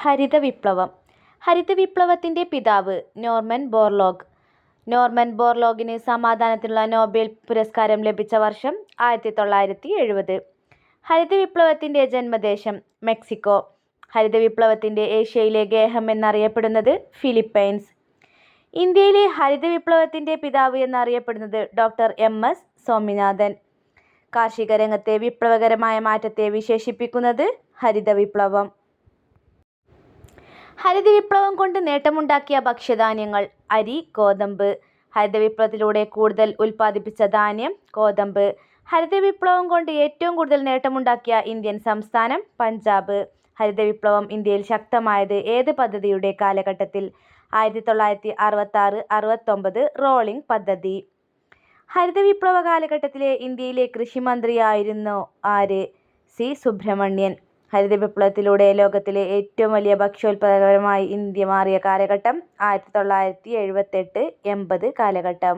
ഹരിത വിപ്ലവം. ഹരിത വിപ്ലവത്തിൻ്റെ പിതാവ് നോർമൻ ബോർലോഗ്. നോർമൻ ബോർലോഗിന് സമാധാനത്തിനുള്ള നോബൽ പുരസ്കാരം ലഭിച്ച വർഷം 1970. ഹരിത വിപ്ലവത്തിൻ്റെ ജന്മദേശം മെക്സിക്കോ. ഹരിത വിപ്ലവത്തിൻ്റെ ഏഷ്യയിലെ ഗേഹം എന്നറിയപ്പെടുന്നത് ഫിലിപ്പൈൻസ്. ഇന്ത്യയിലെ ഹരിത വിപ്ലവത്തിൻ്റെ പിതാവ് എന്നറിയപ്പെടുന്നത് ഡോക്ടർ MS സ്വാമിനാഥൻ. കാർഷിക രംഗത്തെ വിപ്ലവകരമായ മാറ്റത്തെ വിശേഷിപ്പിക്കുന്നത് ഹരിത വിപ്ലവം. ഹരിത വിപ്ലവം കൊണ്ട് നേട്ടമുണ്ടാക്കിയ ഭക്ഷ്യധാന്യങ്ങൾ: അരി, ഗോതമ്പ്. ഹരിത വിപ്ലവത്തിലൂടെ കൂടുതൽ ഉൽപ്പാദിപ്പിച്ച ധാന്യം ഗോതമ്പ്. ഹരിത വിപ്ലവം കൊണ്ട് ഏറ്റവും കൂടുതൽ നേട്ടമുണ്ടാക്കിയ ഇന്ത്യൻ സംസ്ഥാനം പഞ്ചാബ്. ഹരിത വിപ്ലവം ഇന്ത്യയിൽ ശക്തമായത് ഏത് പദ്ധതിയുടെ കാലഘട്ടത്തിൽ? 1966-69 റോളിംഗ് പദ്ധതി. ഹരിത വിപ്ലവ കാലഘട്ടത്തിലെ ഇന്ത്യയിലെ കൃഷിമന്ത്രിയായിരുന്നു ആര്? സി സുബ്രഹ്മണ്യൻ. ഹരിത വിപ്ലവത്തിലൂടെ ലോകത്തിലെ ഏറ്റവും വലിയ ഭക്ഷ്യോൽപാദകമായി ഇന്ത്യ മാറിയ കാലഘട്ടം 1978-80 കാലഘട്ടം.